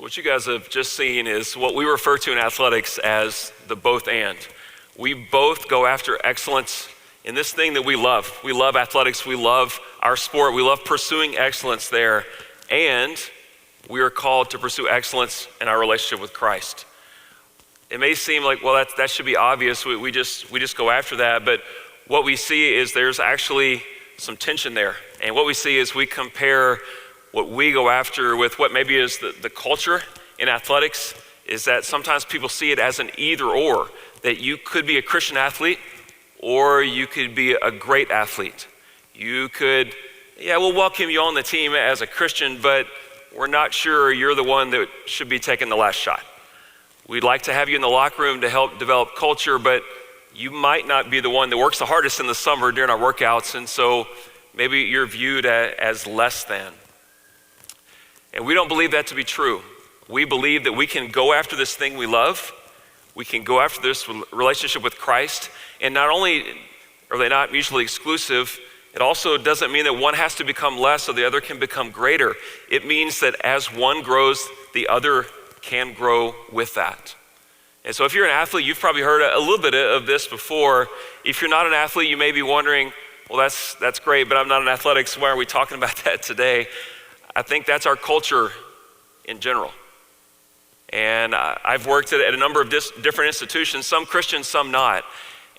What you guys have just seen is what we refer to in athletics as the both and. We both go after excellence in this thing that we love. We love athletics, we love our sport, we love pursuing excellence there, and we are called to pursue excellence in our relationship with Christ. It may seem like, well, that should be obvious, we just go after that, but what we see is there's actually some tension there. And what we see is we compare what we go after with what maybe is the culture in athletics, is that sometimes people see it as an either or, that you could be a Christian athlete or you could be a great athlete. You could, we'll welcome you on the team as a Christian, but we're not sure you're the one that should be taking the last shot. We'd like to have you in the locker room to help develop culture, but you might not be the one that works the hardest in the summer during our workouts, and so maybe you're viewed as less than. And we don't believe that to be true. We believe that we can go after this thing we love, we can go after this relationship with Christ, and not only are they not mutually exclusive, it also doesn't mean that one has to become less so the other can become greater. It means that as one grows, the other can grow with that. And so if you're an athlete, you've probably heard a little bit of this before. If you're not an athlete, you may be wondering, well, that's great, but I'm not in athletics, why are we talking about that today? I think that's our culture in general. And I've worked at a number of different institutions, some Christian, some not.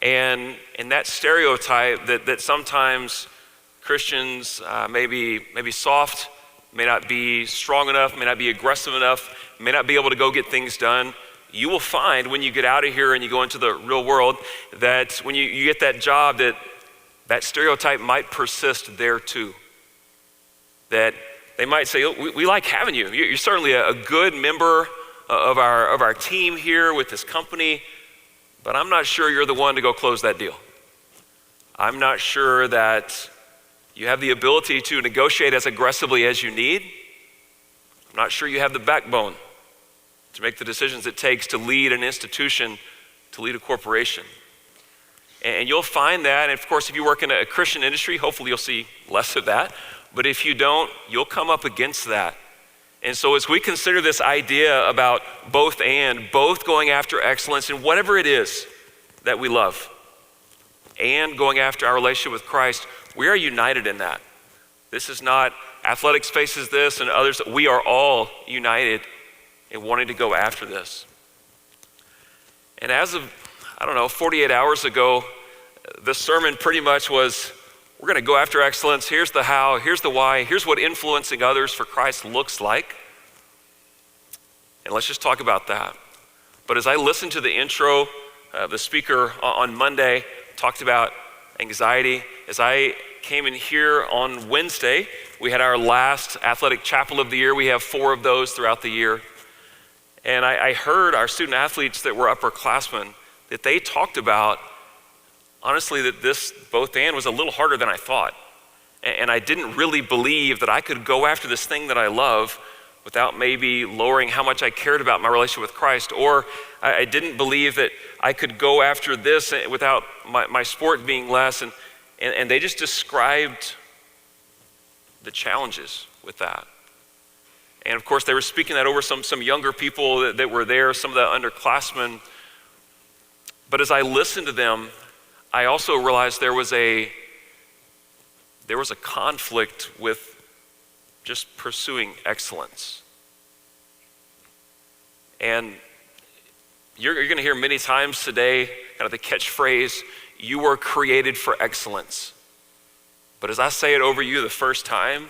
And that stereotype that sometimes Christians may be soft, may not be strong enough, may not be aggressive enough, may not be able to go get things done. You will find when you get out of here and you go into the real world that when you get that job, that stereotype might persist there too. That they might say, oh, we like having you. You're certainly a good member of our team here with this company, but I'm not sure you're the one to go close that deal. I'm not sure that you have the ability to negotiate as aggressively as you need. I'm not sure you have the backbone to make the decisions it takes to lead an institution, to lead a corporation. And you'll find that, and of course, if you work in a Christian industry, hopefully you'll see less of that. But if you don't, you'll come up against that. And so as we consider this idea about both going after excellence in whatever it is that we love, and going after our relationship with Christ, we are united in that. This is not athletics faces this and others. We are all united in wanting to go after this. And as of, 48 hours ago, the sermon pretty much was, we're going to go after excellence. Here's the how, here's the why, here's what influencing others for Christ looks like. And let's just talk about that. But as I listened to the intro, the speaker on Monday talked about anxiety. As I came in here on Wednesday, we had our last athletic chapel of the year. We have 4 of those throughout the year. And I heard our student athletes that were upperclassmen, that they talked about, honestly, that this both and was a little harder than I thought. And I didn't really believe that I could go after this thing that I love without maybe lowering how much I cared about my relationship with Christ. Or I didn't believe that I could go after this without my sport being less. And they just described the challenges with that. And of course, they were speaking that over some younger people that were there, some of the underclassmen. But as I listened to them, I also realized there was a conflict with just pursuing excellence. And you're going to hear many times today kind of the catchphrase, you were created for excellence. But as I say it over you the first time,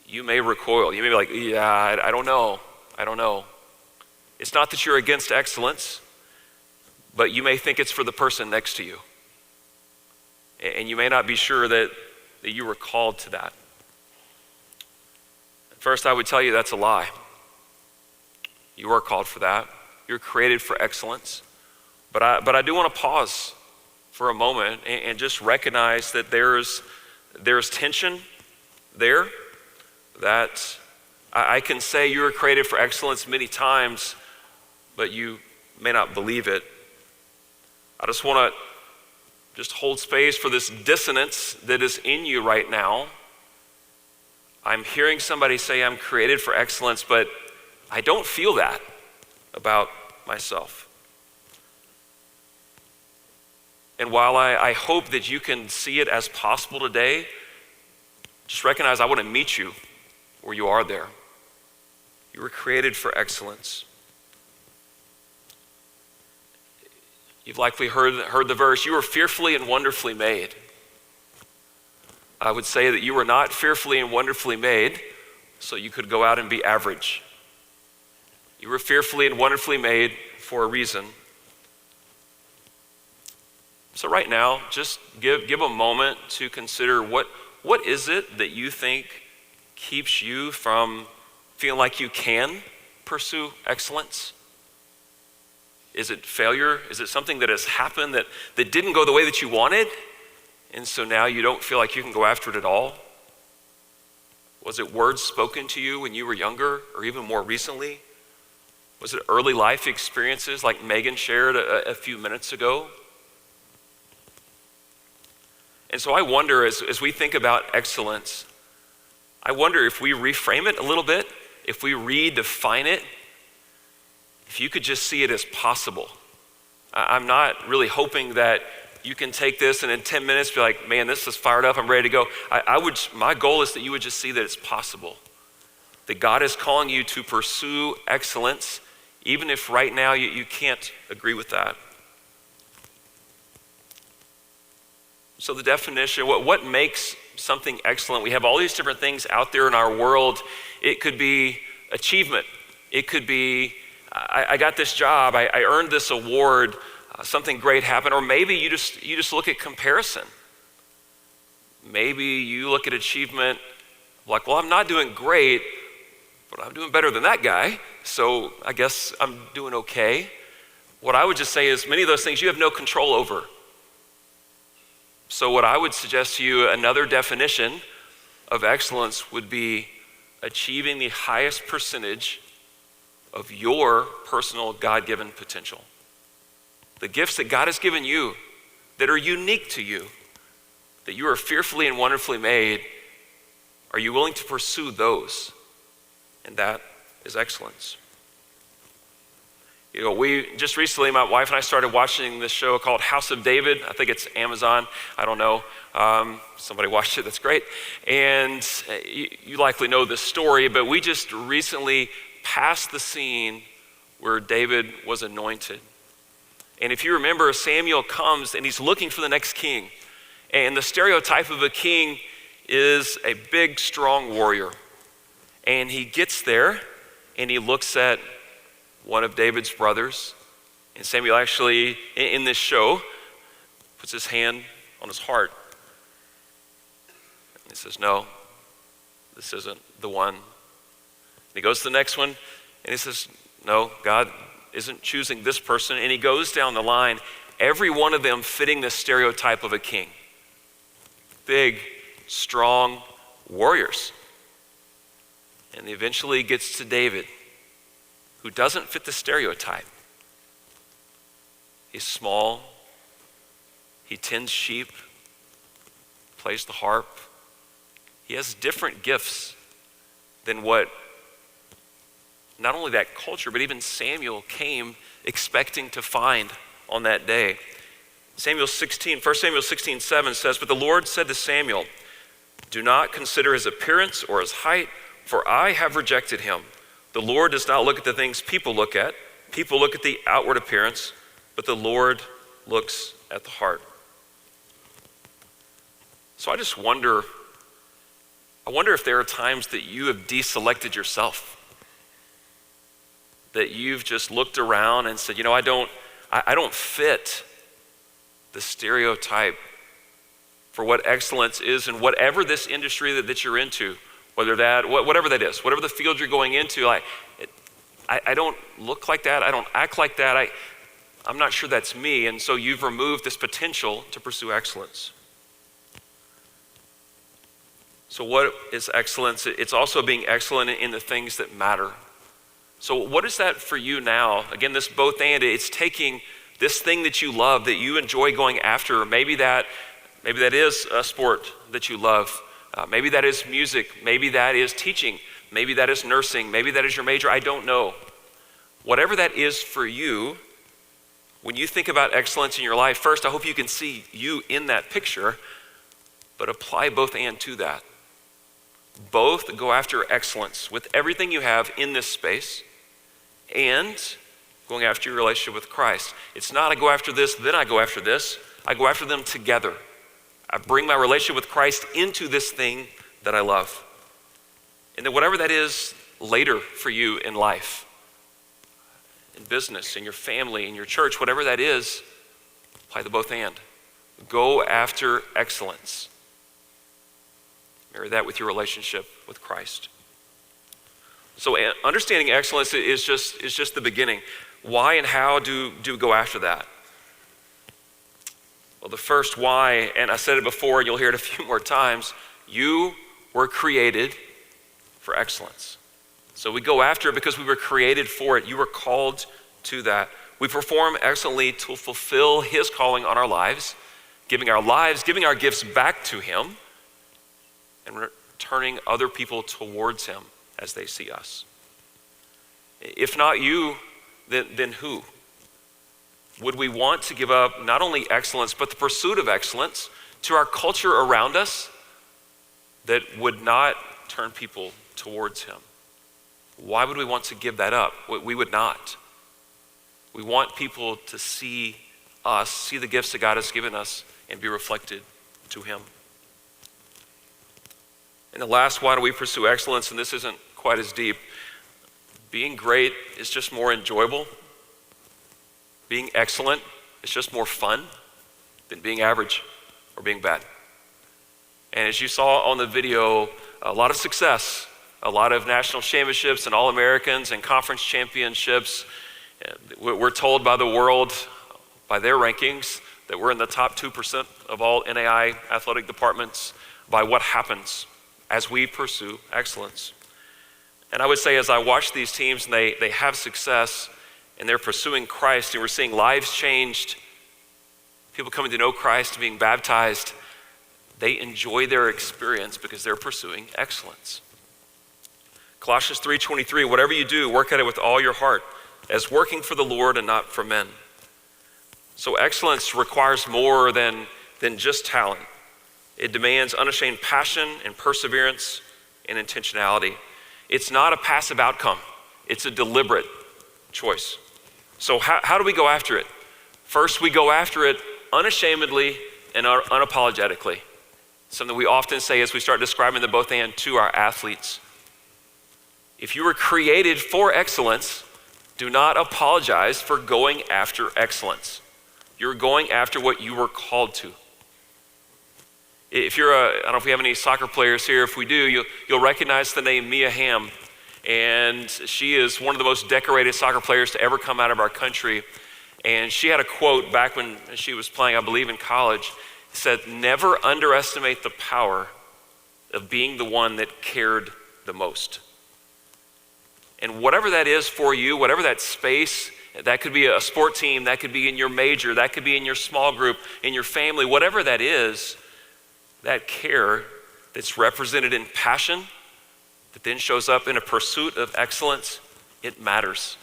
you may recoil. You may be like, I don't know. It's not that you're against excellence, but you may think it's for the person next to you. And you may not be sure that you were called to that. First, I would tell you that's a lie. You are called for that. You're created for excellence. But I do want to pause for a moment and just recognize that there's tension there, that I can say you were created for excellence many times, but you may not believe it. I just want to hold space for this dissonance that is in you right now. I'm hearing somebody say I'm created for excellence, but I don't feel that about myself. And while I hope that you can see it as possible today, just recognize I want to meet you where you are there. You were created for excellence. You've likely heard the verse, you were fearfully and wonderfully made. I would say that you were not fearfully and wonderfully made so you could go out and be average. You were fearfully and wonderfully made for a reason. So right now, just give a moment to consider what is it that you think keeps you from feeling like you can pursue excellence? Is it failure? Is it something that has happened that didn't go the way that you wanted? And so now you don't feel like you can go after it at all? Was it words spoken to you when you were younger or even more recently? Was it early life experiences like Megan shared a few minutes ago? And so I wonder, as we think about excellence, I wonder if we reframe it a little bit, if we redefine it, if you could just see it as possible. I'm not really hoping that you can take this and in 10 minutes be like, man, this is fired up, I'm ready to go. My goal is that you would just see that it's possible. That God is calling you to pursue excellence, even if right now you can't agree with that. So the definition, what makes something excellent? We have all these different things out there in our world. It could be achievement. It could be, I got this job, I earned this award, something great happened. Or maybe you just look at comparison. Maybe you look at achievement like, well, I'm not doing great, but I'm doing better than that guy, so I guess I'm doing okay. What I would just say is many of those things you have no control over. So what I would suggest to you, another definition of excellence would be achieving the highest percentage of your personal God-given potential. The gifts that God has given you that are unique to you, that you are fearfully and wonderfully made, are you willing to pursue those? And that is excellence. You know, we just recently, my wife and I started watching this show called House of David. I think it's Amazon. I don't know. Somebody watched it. That's great. And you likely know this story, but we just recently passed the scene where David was anointed. And if you remember, Samuel comes and he's looking for the next king. And the stereotype of a king is a big, strong warrior. And he gets there and he looks at one of David's brothers. And Samuel actually, in this show, puts his hand on his heart. And he says, no, this isn't the one. And he goes to the next one and he says, no, God isn't choosing this person. And he goes down the line, every one of them fitting the stereotype of a king. Big, strong warriors. And he eventually gets to David, who doesn't fit the stereotype. He's small, he tends sheep, plays the harp. He has different gifts than what not only that culture, but even Samuel came expecting to find on that day. 1 Samuel 16:7 says, but the Lord said to Samuel, do not consider his appearance or his height, for I have rejected him. The Lord does not look at the things people look at. People look at the outward appearance, but the Lord looks at the heart. So I just wonder if there are times that you have deselected yourself. That you've just looked around and said, you know, I don't fit the stereotype for what excellence is in whatever this industry that you're into. Whatever that is, whatever the field you're going into, I don't look like that, I don't act like that, I'm not sure that's me, and so you've removed this potential to pursue excellence. So what is excellence? It's also being excellent in the things that matter. So what is that for you now? Again, this both and, it's taking this thing that you love, that you enjoy going after, maybe that is a sport that you love. Maybe that is music, maybe that is teaching, Maybe that is nursing. Maybe that is your major. I don't know. Whatever that is for you, when you think about excellence in your life, first, I hope you can see you in that picture, but apply both and to that. Both go after excellence with everything you have in this space and going after your relationship with Christ. It's not I go after this, then I go after this. I go after them together. I bring my relationship with Christ into this thing that I love. And then whatever that is later for you in life, in business, in your family, in your church, whatever that is, apply the both and. Go after excellence. Marry that with your relationship with Christ. So understanding excellence is just the beginning. Why and how do we go after that? Well, the first why, and I said it before, and you'll hear it a few more times, you were created for excellence. So we go after it because we were created for it. You were called to that. We perform excellently to fulfill his calling on our lives, giving our gifts back to him, and turning other people towards him as they see us. If not you, then who? Would we want to give up not only excellence, but the pursuit of excellence to our culture around us that would not turn people towards him? Why would we want to give that up? We would not. We want people to see us, see the gifts that God has given us, and be reflected to him. And the last, why do we pursue excellence? And this isn't quite as deep. Being great is just more enjoyable. Being excellent is just more fun than being average or being bad. And as you saw on the video, a lot of success, a lot of national championships and All-Americans and conference championships. We're told by the world, by their rankings, that we're in the top 2% of all NAI athletic departments by what happens as we pursue excellence. And I would say as I watch these teams and they have success and they're pursuing Christ and we're seeing lives changed, people coming to know Christ and being baptized, they enjoy their experience because they're pursuing excellence. Colossians 3:23, whatever you do, work at it with all your heart, as working for the Lord and not for men. So excellence requires more than just talent. It demands unashamed passion and perseverance and intentionality. It's not a passive outcome. It's a deliberate choice. So how do we go after it? First, we go after it unashamedly and unapologetically. Something we often say as we start describing the both and to our athletes. If you were created for excellence, do not apologize for going after excellence. You're going after what you were called to. If you're I don't know if we have any soccer players here. If we do, you'll recognize the name Mia Hamm. And she is one of the most decorated soccer players to ever come out of our country. And she had a quote back when she was playing, I believe in college. It said, never underestimate the power of being the one that cared the most. And whatever that is for you, whatever that space, that could be a sport team, that could be in your major, that could be in your small group, in your family, whatever that is, that care that's represented in passion, that then shows up in a pursuit of excellence, it matters.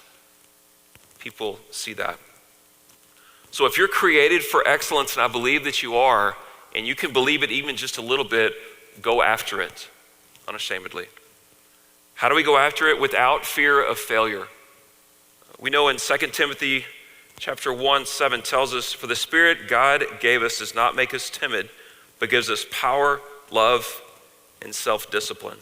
People see that. So if you're created for excellence, and I believe that you are, and you can believe it even just a little bit, go after it unashamedly. How do we go after it? Without fear of failure. We know in 2 Timothy chapter 1:7 tells us, for the Spirit God gave us does not make us timid, but gives us power, love, and self-discipline.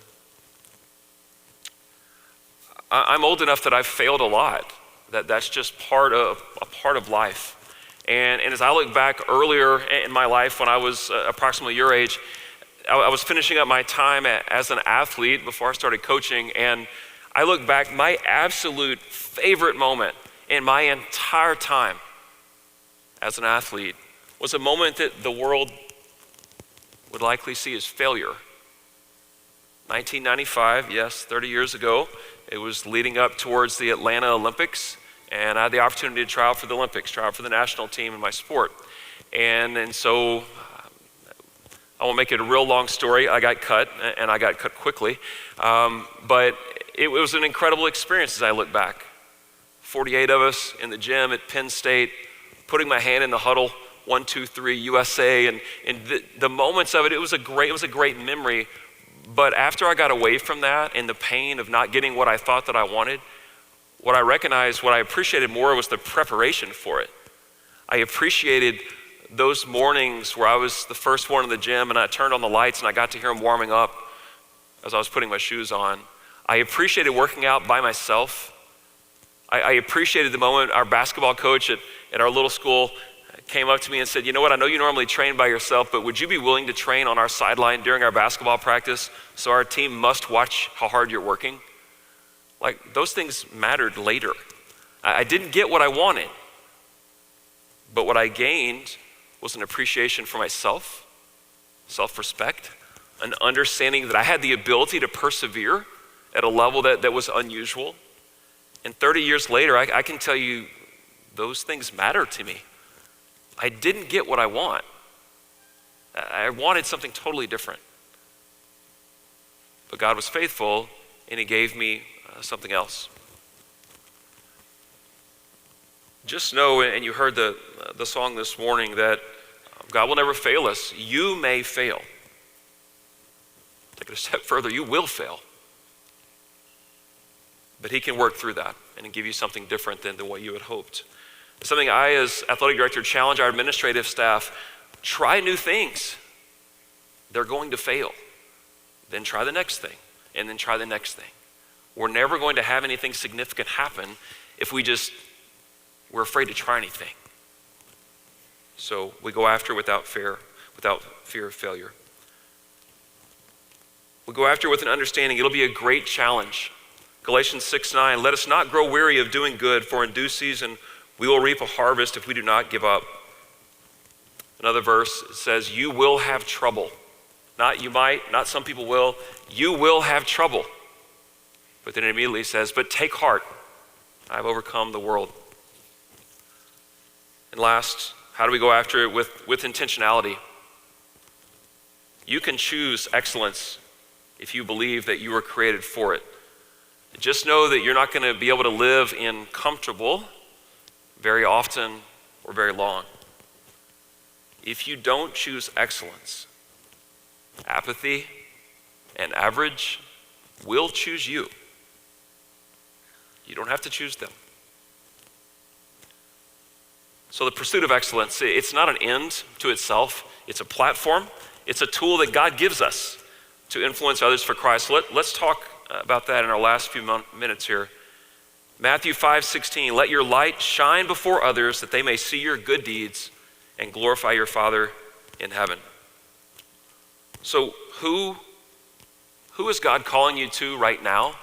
I'm old enough that I've failed a lot. That's just a part of life. And as I look back earlier in my life when I was approximately your age, I was finishing up my time as an athlete before I started coaching, and I look back, my absolute favorite moment in my entire time as an athlete was a moment that the world would likely see as failure. 1995, yes, 30 years ago, it was leading up towards the Atlanta Olympics, and I had the opportunity to try out for the Olympics, try out for the national team in my sport. And so I won't make it a real long story. I got cut, and I got cut quickly. But it was an incredible experience as I look back. 48 of us in the gym at Penn State, putting my hand in the huddle, 1, 2, 3, USA, and the moments of it, it was a great memory. But after I got away from that and the pain of not getting what I thought that I wanted, what I recognized, what I appreciated more was the preparation for it. I appreciated those mornings where I was the first one in the gym and I turned on the lights and I got to hear them warming up as I was putting my shoes on. I appreciated working out by myself. I appreciated the moment our basketball coach at our little school came up to me and said, you know what, I know you normally train by yourself, but would you be willing to train on our sideline during our basketball practice so our team must watch how hard you're working? Like, those things mattered later. I didn't get what I wanted, but what I gained was an appreciation for myself, self-respect, an understanding that I had the ability to persevere at a level that was unusual. And 30 years later, I can tell you those things matter to me. I didn't get what I want. I wanted something totally different. But God was faithful and he gave me something else. Just know, and you heard the song this morning, that God will never fail us. You may fail. Take it a step further, you will fail. But he can work through that and give you something different than what you had hoped. It's something I, as athletic director, challenge our administrative staff. Try new things. They're going to fail. Then try the next thing, and then try the next thing. We're never going to have anything significant happen if we're afraid to try anything. So we go after without fear of failure. We go after with an understanding it'll be a great challenge. Galatians 6:9, let us not grow weary of doing good, for in due season we will reap a harvest if we do not give up. Another verse says, you will have trouble. Not you might, not some people will. You will have trouble. But then it immediately says, but take heart, I've overcome the world. And last, how do we go after it? With intentionality. You can choose excellence if you believe that you were created for it. Just know that you're not going to be able to live in comfortable very often or very long. If you don't choose excellence, apathy and average will choose you. You don't have to choose them. So the pursuit of excellence, it's not an end to itself. It's a platform. It's a tool that God gives us to influence others for Christ. Let's talk about that in our last few minutes here. Matthew 5:16, let your light shine before others that they may see your good deeds and glorify your Father in heaven. So who is God calling you to right now?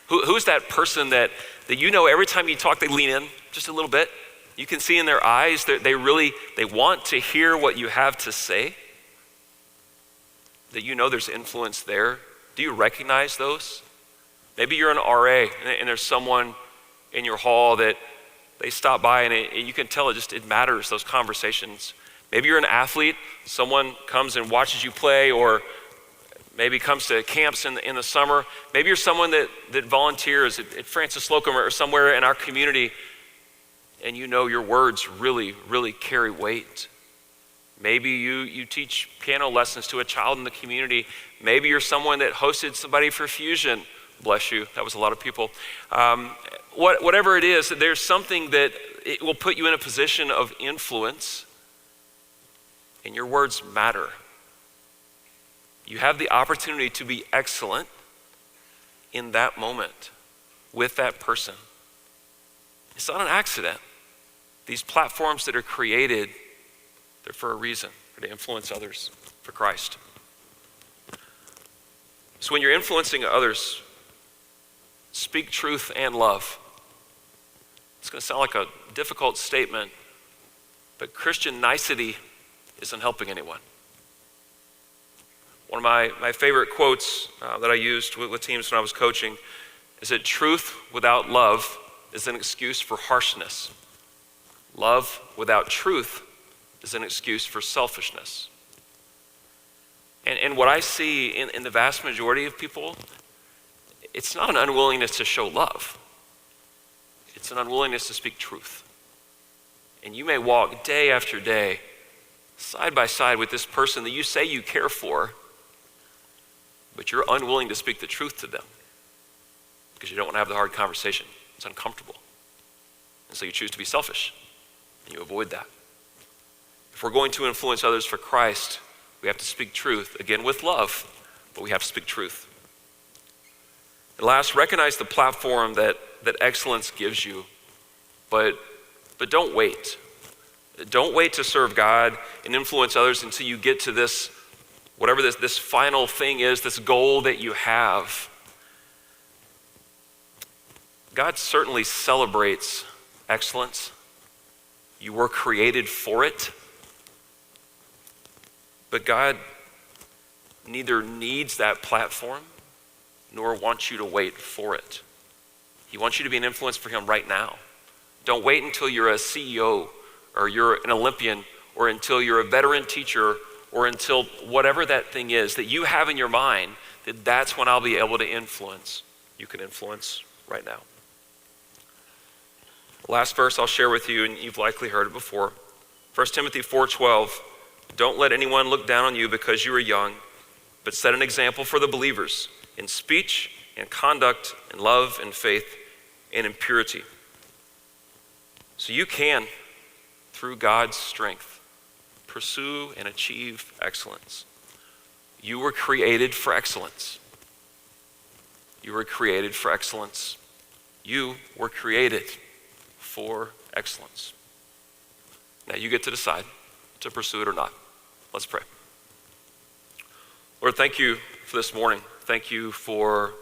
Who's that person that you know every time you talk they lean in just a little bit? You can see in their eyes that they want to hear what you have to say. That you know there's influence there. Do you recognize those? Maybe you're an RA and there's someone in your hall that they stop by and you can tell it matters, those conversations. Maybe you're an athlete, someone comes and watches you play, or maybe comes to camps in the summer. Maybe you're someone that volunteers at Francis Slocum or somewhere in our community, and you know your words really, really carry weight. Maybe you teach piano lessons to a child in the community. Maybe you're someone that hosted somebody for Fusion. Bless you, that was a lot of people. Whatever it is, there's something that it will put you in a position of influence, and your words matter. You have the opportunity to be excellent in that moment with that person. It's not an accident. These platforms that are created, they're for a reason, to influence others for Christ. So when you're influencing others, speak truth and love. It's going to sound like a difficult statement, but Christian nicety isn't helping anyone. One of my favorite quotes that I used with teams when I was coaching is that truth without love is an excuse for harshness. Love without truth is an excuse for selfishness. And what I see in the vast majority of people, it's not an unwillingness to show love. It's an unwillingness to speak truth. And you may walk day after day, side by side with this person that you say you care for, but you're unwilling to speak the truth to them because you don't want to have the hard conversation. It's uncomfortable. And so you choose to be selfish, and you avoid that. If we're going to influence others for Christ, we have to speak truth, again with love, but we have to speak truth. And last, recognize the platform that excellence gives you, but don't wait. Don't wait to serve God and influence others until you get to this, whatever this final thing is, this goal that you have. God certainly celebrates excellence. You were created for it. But God neither needs that platform nor wants you to wait for it. He wants you to be an influence for him right now. Don't wait until you're a CEO or you're an Olympian or until you're a veteran teacher or until whatever that thing is that you have in your mind, that's when I'll be able to influence. You can influence right now. Last verse I'll share with you, and you've likely heard it before. 1 Timothy 4:12, don't let anyone look down on you because you are young, but set an example for the believers in speech and conduct and love and faith and in purity. So you can, through God's strength, pursue and achieve excellence. You were created for excellence. You were created for excellence. You were created for excellence. Now you get to decide to pursue it or not. Let's pray. Lord, thank you for this morning. Thank you for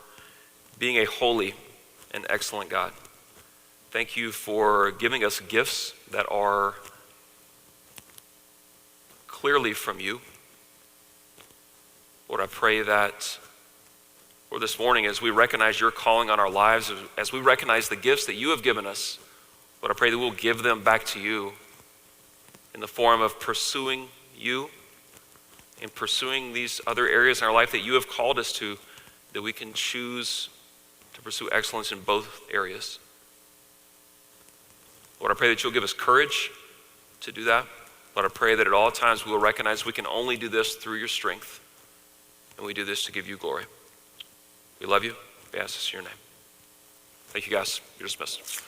being a holy and excellent God. Thank you for giving us gifts that are clearly from you. Lord, I pray that, Lord, this morning as we recognize your calling on our lives, as we recognize the gifts that you have given us, Lord, I pray that we'll give them back to you in the form of pursuing you and pursuing these other areas in our life that you have called us to, that we can choose to pursue excellence in both areas. Lord, I pray that you'll give us courage to do that. Lord, I pray that at all times we will recognize we can only do this through your strength, and we do this to give you glory. We love you. We ask this in your name. Thank you, guys. You're dismissed.